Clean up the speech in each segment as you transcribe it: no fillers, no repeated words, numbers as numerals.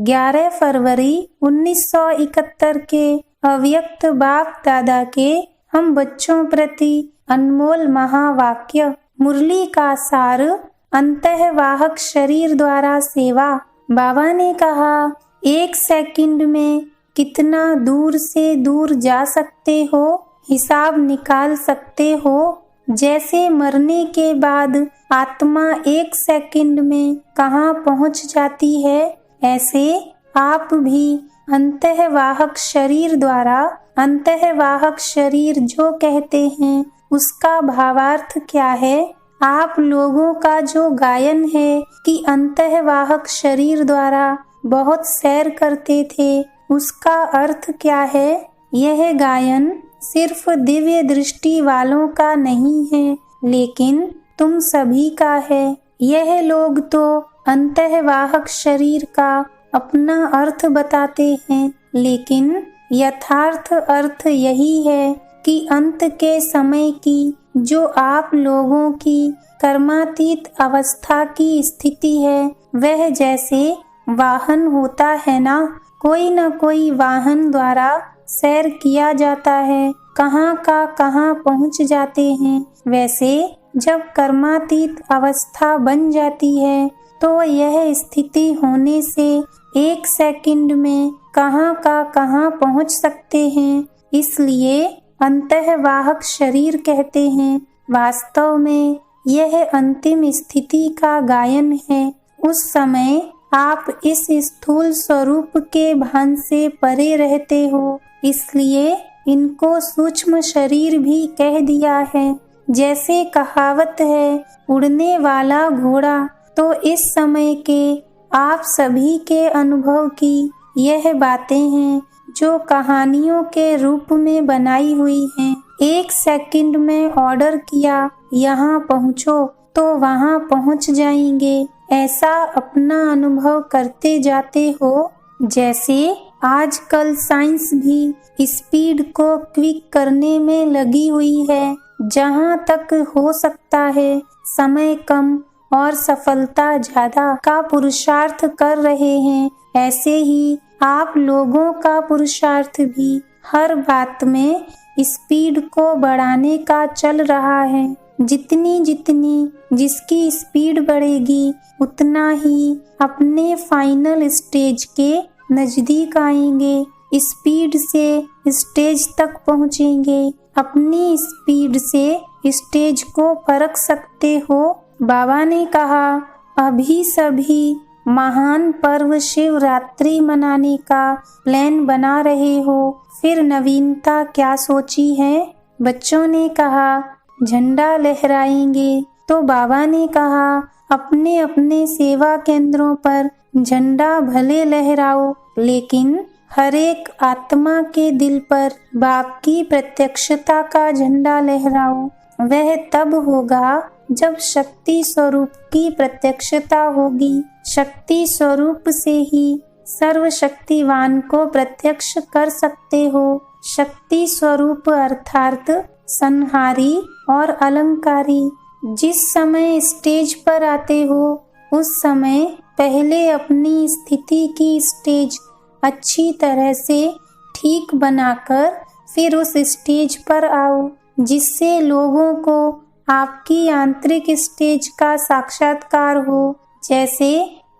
11 फरवरी 1971 के अव्यक्त बाप दादा के हम बच्चों प्रति अनमोल महावाक्य। मुरली का सार, अंतःवाहक शरीर द्वारा सेवा। बाबा ने कहा, 1 सेकंड में कितना दूर से दूर जा सकते हो, हिसाब निकाल सकते हो। जैसे मरने के बाद आत्मा 1 सेकंड में कहाँ पहुँच जाती है, ऐसे आप भी अंतःवाहक शरीर द्वारा, अंतःवाहक शरीर जो कहते हैं उसका भावार्थ क्या है? आप लोगों का जो गायन है कि अंतःवाहक शरीर द्वारा बहुत सैर करते थे, उसका अर्थ क्या है? यह गायन सिर्फ दिव्य दृष्टि वालों का नहीं है, लेकिन तुम सभी का है। यह लोग तो अंतःवाहक शरीर का अपना अर्थ बताते हैं, लेकिन यथार्थ अर्थ यही है कि अंत के समय की जो आप लोगों की कर्मातीत अवस्था की स्थिति है, वह जैसे वाहन होता है ना, कोई न कोई वाहन द्वारा सैर किया जाता है, कहाँ का कहाँ पहुँच जाते हैं। वैसे जब कर्मातीत अवस्था बन जाती है तो यह स्थिति होने से 1 सेकंड में कहाँ का कहाँ पहुँच सकते हैं। इसलिए अंतःवाहक शरीर कहते हैं। वास्तव में यह अंतिम स्थिति का गायन है। उस समय आप इस स्थूल स्वरूप के भान से परे रहते हो, इसलिए इनको सूक्ष्म शरीर भी कह दिया है। जैसे कहावत है, उड़ने वाला घोड़ा, तो इस समय के आप सभी के अनुभव की यह बातें हैं जो कहानियों के रूप में बनाई हुई हैं। 1 सेकंड में ऑर्डर किया, यहाँ पहुँचो, तो वहाँ पहुँच जाएंगे। ऐसा अपना अनुभव करते जाते हो। जैसे आजकल साइंस भी स्पीड को क्विक करने में लगी हुई है। जहाँ तक हो सकता है समय कम और सफलता ज्यादा का पुरुषार्थ कर रहे हैं। ऐसे ही आप लोगों का पुरुषार्थ भी हर बात में स्पीड को बढ़ाने का चल रहा है। जितनी जितनी जिसकी स्पीड बढ़ेगी, उतना ही अपने फाइनल स्टेज के नजदीक आएंगे। स्पीड से स्टेज तक पहुँचेंगे। अपनी स्पीड से स्टेज को परख सकते हो। बाबा ने कहा, अभी सभी महान पर्व शिवरात्रि मनाने का प्लान बना रहे हो, फिर नवीनता क्या सोची है? बच्चों ने कहा, झंडा लहराएंगे। तो बाबा ने कहा, अपने अपने सेवा केंद्रों पर झंडा भले लहराओ, लेकिन हर एक आत्मा के दिल पर बाप की प्रत्यक्षता का झंडा लहराओ। वह तब होगा जब शक्ति स्वरूप की प्रत्यक्षता होगी। शक्ति स्वरूप से ही सर्वशक्तिवान को प्रत्यक्ष कर सकते हो। शक्ति स्वरूप अर्थात संहारी और अलंकारी। जिस समय स्टेज पर आते हो, उस समय पहले अपनी स्थिति की स्टेज अच्छी तरह से ठीक बनाकर फिर उस स्टेज पर आओ, जिससे लोगों को आपकी आंतरिक स्टेज का साक्षात्कार हो। जैसे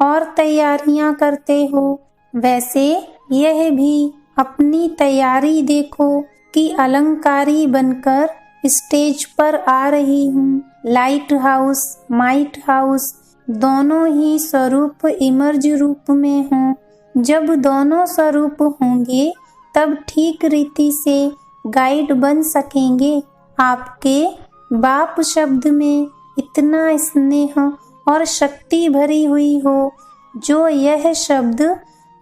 और तैयारियां करते हो, वैसे यह भी अपनी तैयारी देखो कि अलंकारी बनकर स्टेज पर आ रही हूँ। लाइट हाउस, माइट हाउस दोनों ही स्वरूप इमर्ज रूप में हों। जब दोनों स्वरूप होंगे तब ठीक रीति से गाइड बन सकेंगे। आपके बाप शब्द में इतना स्नेह और शक्ति भरी हुई हो जो यह शब्द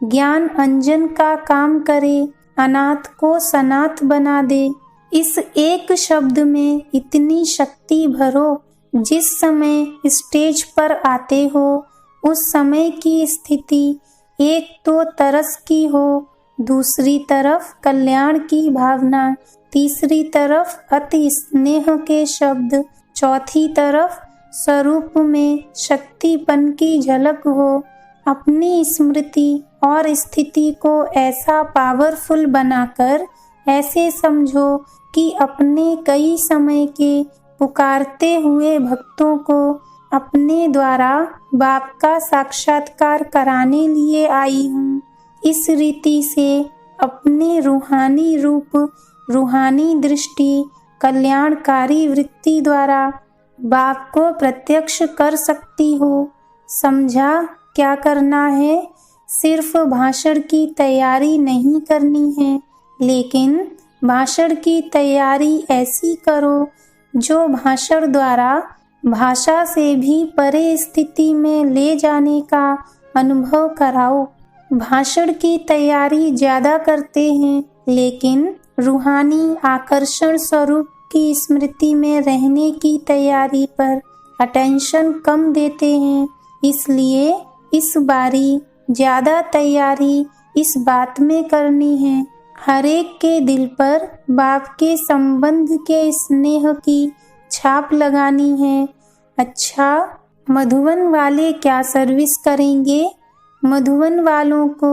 ज्ञान अंजन का काम करे, अनाथ को सनाथ बना दे। इस एक शब्द में इतनी शक्ति भरो। जिस समय स्टेज पर आते हो, उस समय की स्थिति एक तो तरस की हो, दूसरी तरफ कल्याण की भावना, तीसरी तरफ अति स्नेह के शब्द, चौथी तरफ स्वरूप में शक्तिपन की झलक हो। अपनी स्मृति और स्थिति को ऐसा पावरफुल बनाकर ऐसे समझो कि अपने कई समय के पुकारते हुए भक्तों को अपने द्वारा बाप का साक्षात्कार कराने लिए आई हूँ। इस रीति से अपने रूहानी रूप, रूहानी दृष्टि, कल्याणकारी वृत्ति द्वारा बाप को प्रत्यक्ष कर सकती हो। समझा क्या करना है? सिर्फ भाषण की तैयारी नहीं करनी है, लेकिन भाषण की तैयारी ऐसी करो जो भाषण द्वारा भाषा से भी परे स्थिति में ले जाने का अनुभव कराओ। भाषण की तैयारी ज़्यादा करते हैं, लेकिन रूहानी आकर्षण स्वरूप की स्मृति में रहने की तैयारी पर अटेंशन कम देते हैं। इसलिए इस बारी ज़्यादा तैयारी इस बात में करनी है, हर एक के दिल पर बाप के संबंध के स्नेह की छाप लगानी है। अच्छा, मधुवन वाले क्या सर्विस करेंगे? मधुवन वालों को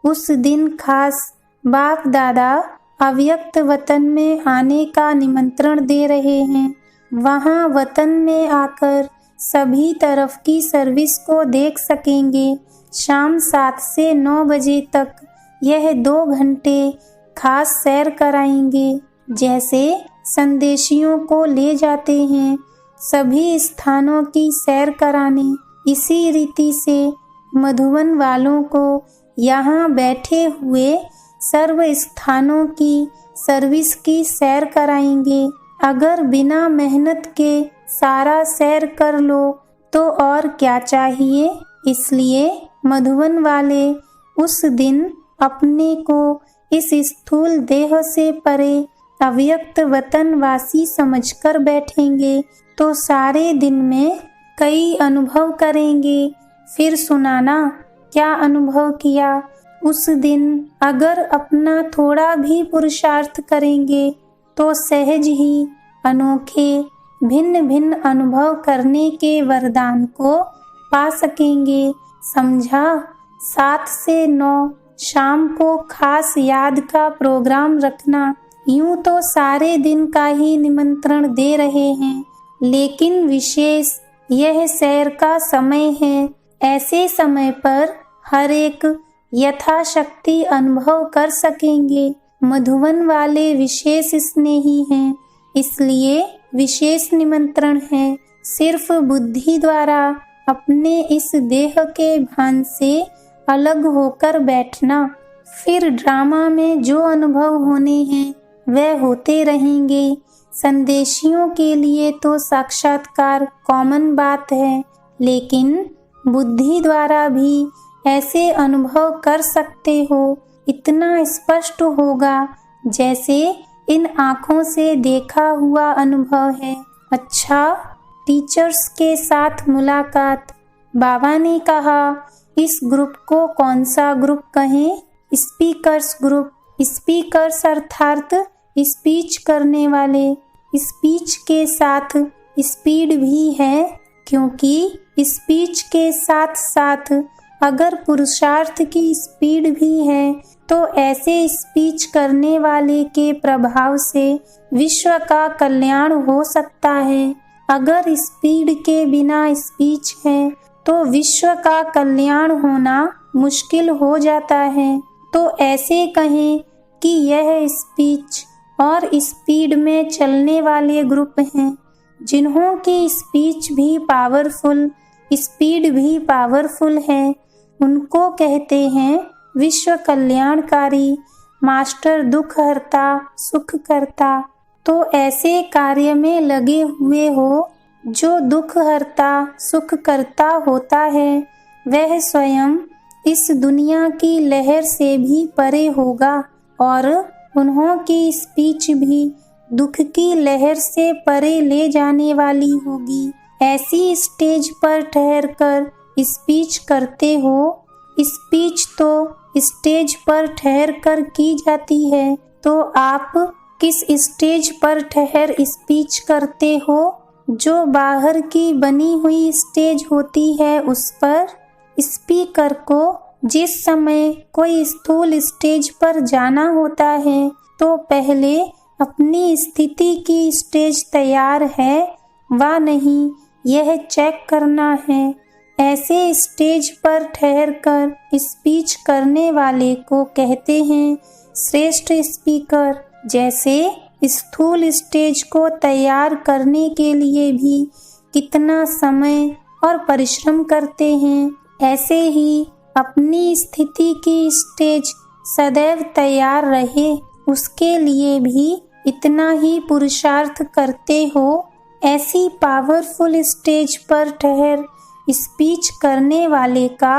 उस दिन खास बाप दादा अव्यक्त वतन में आने का निमंत्रण दे रहे हैं। वहाँ वतन में आकर सभी तरफ की सर्विस को देख सकेंगे। शाम 7 से 9 बजे तक यह 2 घंटे खास सैर कराएंगे, जैसे संदेशियों को ले जाते हैं सभी स्थानों की सैर कराने। इसी रीति से मधुवन वालों को यहाँ बैठे हुए सर्व स्थानों की सर्विस की सैर कराएंगे। अगर बिना मेहनत के सारा सैर कर लो तो और क्या चाहिए। इसलिए मधुवन वाले उस दिन अपने को इस स्थूल देह से परे अव्यक्त वतन वासी समझकर बैठेंगे तो सारे दिन में कई अनुभव करेंगे। फिर सुनाना क्या अनुभव किया। उस दिन अगर अपना थोड़ा भी पुरुषार्थ करेंगे तो सहज ही अनोखे भिन्न भिन्न अनुभव करने के वरदान को पा सकेंगे। समझा। 7 से 9 शाम को खास याद का प्रोग्राम रखना। यूं तो सारे दिन का ही निमंत्रण दे रहे हैं, लेकिन विशेष यह सैर का समय है। ऐसे समय पर हर एक यथाशक्ति अनुभव कर सकेंगे। मधुवन वाले विशेष स्नेही हैं, इसलिए विशेष निमंत्रण है। सिर्फ बुद्धि द्वारा अपने इस देह के भान से अलग होकर बैठना। फिर ड्रामा में जो अनुभव होने हैं वह होते रहेंगे। संदेशियों के लिए तो साक्षात्कार कॉमन बात है, लेकिन बुद्धि द्वारा भी ऐसे अनुभव कर सकते हो। इतना स्पष्ट होगा जैसे इन आँखों से देखा हुआ अनुभव है। अच्छा, टीचर्स के साथ मुलाकात। बाबा ने कहा इस ग्रुप को कौन सा ग्रुप कहें? Speakers group. स्पीकर्स अर्थात स्पीच करने वाले। स्पीच के साथ स्पीड भी है, क्योंकि स्पीच के साथ साथ अगर पुरुषार्थ की स्पीड भी है तो ऐसे स्पीच करने वाले के प्रभाव से विश्व का कल्याण हो सकता है। अगर स्पीड के बिना स्पीच है तो विश्व का कल्याण होना मुश्किल हो जाता है। तो ऐसे कहें कि यह स्पीच और स्पीड में चलने वाले ग्रुप हैं, जिन्हों की स्पीच भी पावरफुल, स्पीड भी पावरफुल है। उनको कहते हैं विश्व कल्याणकारी, मास्टर दुख हरता, सुख करता। तो ऐसे कार्य में लगे हुए हो जो दुख हरता, सुख करता होता है, वह स्वयं इस दुनिया की लहर से भी परे होगा और उन्हों की स्पीच भी दुख की लहर से परे ले जाने वाली होगी। ऐसी स्टेज पर ठहरकर स्पीच करते हो। स्पीच तो स्टेज पर ठहरकर की जाती है, तो आप किस स्टेज पर ठहर स्पीच करते हो? जो बाहर की बनी हुई स्टेज होती है उस पर। स्पीकर को जिस समय कोई स्थूल स्टेज पर जाना होता है तो पहले अपनी स्थिति की स्टेज तैयार है वा नहीं यह चेक करना है। ऐसे स्टेज पर ठहरकर स्पीच करने वाले को कहते हैं श्रेष्ठ स्पीकर। जैसे स्थूल स्टेज को तैयार करने के लिए भी कितना समय और परिश्रम करते हैं, ऐसे ही अपनी स्थिति की स्टेज सदैव तैयार रहे उसके लिए भी इतना ही पुरुषार्थ करते हो। ऐसी पावरफुल स्टेज पर ठहर स्पीच करने वाले का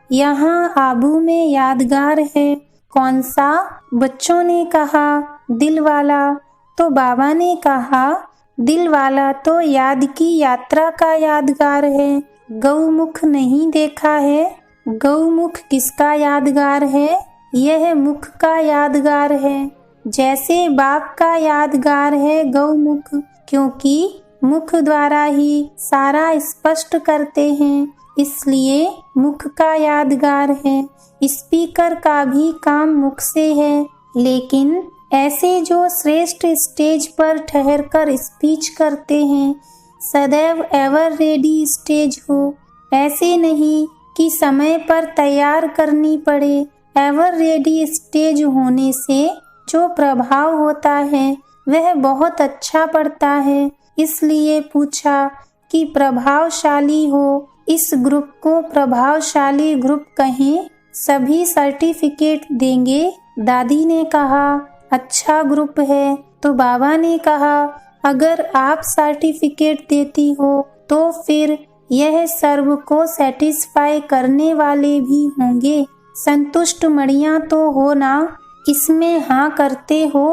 यहाँ आबू में यादगार है। कौन सा? बच्चों ने कहा दिल वाला, तो बाबा ने कहा दिल वाला तो याद की यात्रा का यादगार है, गौमुख नहीं देखा है। गौमुख किसका यादगार है? यह मुख का यादगार है। जैसे बाप का यादगार है गौमुख, क्योंकि मुख द्वारा ही सारा स्पष्ट करते हैं, इसलिए मुख का यादगार है। स्पीकर का भी काम मुख से है, लेकिन ऐसे जो श्रेष्ठ स्टेज पर ठहरकर स्पीच करते हैं सदैव एवर रेडी स्टेज हो। ऐसे नहीं कि समय पर तैयार करनी पड़े। एवर रेडी स्टेज होने से जो प्रभाव होता है वह बहुत अच्छा पड़ता है। इसलिए पूछा कि प्रभावशाली हो, इस ग्रुप को प्रभावशाली ग्रुप कहें, सभी सर्टिफिकेट देंगे। दादी ने कहा अच्छा ग्रुप है, तो बाबा ने कहा अगर आप सर्टिफिकेट देती हो तो फिर यह सर्व को सेटिस्फाई करने वाले भी होंगे। संतुष्ट मणियाँ तो हो ना, इसमें हाँ करते हो।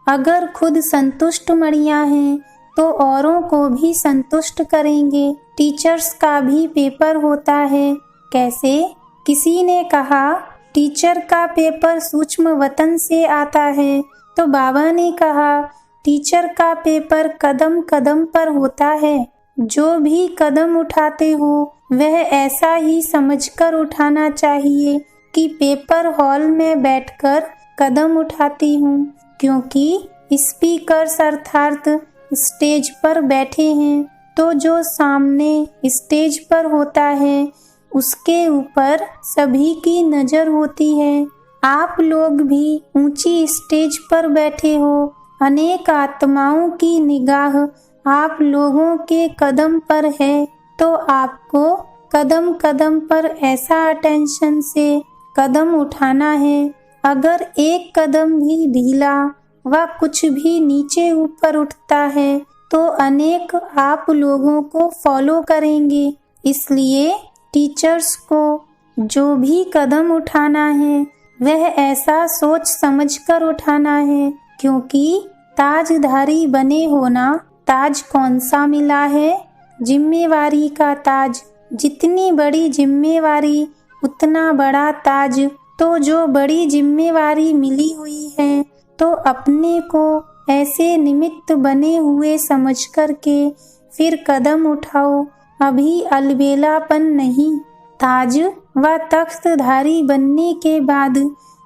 अगर खुद संतुष्ट मणियाँ हैं तो औरों को भी संतुष्ट करेंगे। टीचर्स का भी पेपर होता है। कैसे? किसी ने कहा टीचर का पेपर सूक्ष्म वतन से आता है, तो बाबा ने कहा टीचर का पेपर कदम कदम पर होता है। जो भी कदम उठाते हो वह ऐसा ही समझकर उठाना चाहिए कि पेपर हॉल में बैठकर कदम उठाती हूँ, क्योंकि स्पीकर्स अर्थात स्टेज पर बैठे हैं, तो जो सामने स्टेज पर होता है उसके ऊपर सभी की नज़र होती है। आप लोग भी ऊंची स्टेज पर बैठे हो, अनेक आत्माओं की निगाह आप लोगों के कदम पर है, तो आपको कदम कदम पर ऐसा अटेंशन से कदम उठाना है। अगर एक कदम भी ढीला व कुछ भी नीचे ऊपर उठता है तो अनेक आप लोगों को फॉलो करेंगे। इसलिए टीचर्स को जो भी कदम उठाना है वह ऐसा सोच समझकर उठाना है, क्योंकि ताजधारी बने होना। ताज कौन सा मिला है? जिम्मेवारी का ताज। जितनी बड़ी जिम्मेवारी उतना बड़ा ताज। तो जो बड़ी जिम्मेवारी मिली हुई है तो अपने को ऐसे निमित्त बने हुए समझ कर के फिर कदम उठाओ, अभी अलबेलापन नहीं। ताज व तख्तधारी बनने के बाद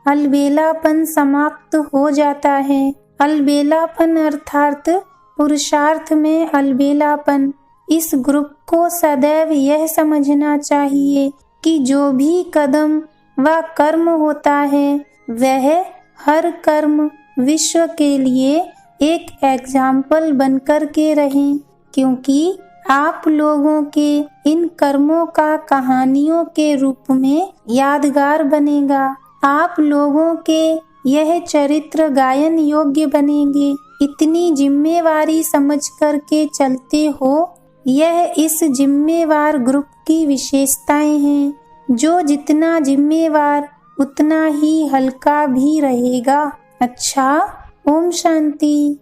अलबेलापन समाप्त हो जाता है। अलबेलापन अर्थात पुरुषार्थ में अलबेलापन। इस ग्रुप को सदैव यह समझना चाहिए कि जो भी कदम व कर्म होता है वह हर कर्म विश्व के लिए एक एग्जाम्पल बनकर के रहें, क्योंकि आप लोगों के इन कर्मों का कहानियों के रूप में यादगार बनेगा। आप लोगों के यह चरित्र गायन योग्य बनेंगे। इतनी जिम्मेवारी समझ कर के चलते हो, यह इस जिम्मेवार ग्रुप की विशेषताएं हैं। जो जितना जिम्मेवार उतना ही हल्का भी रहेगा। अच्छा, ओम शांति।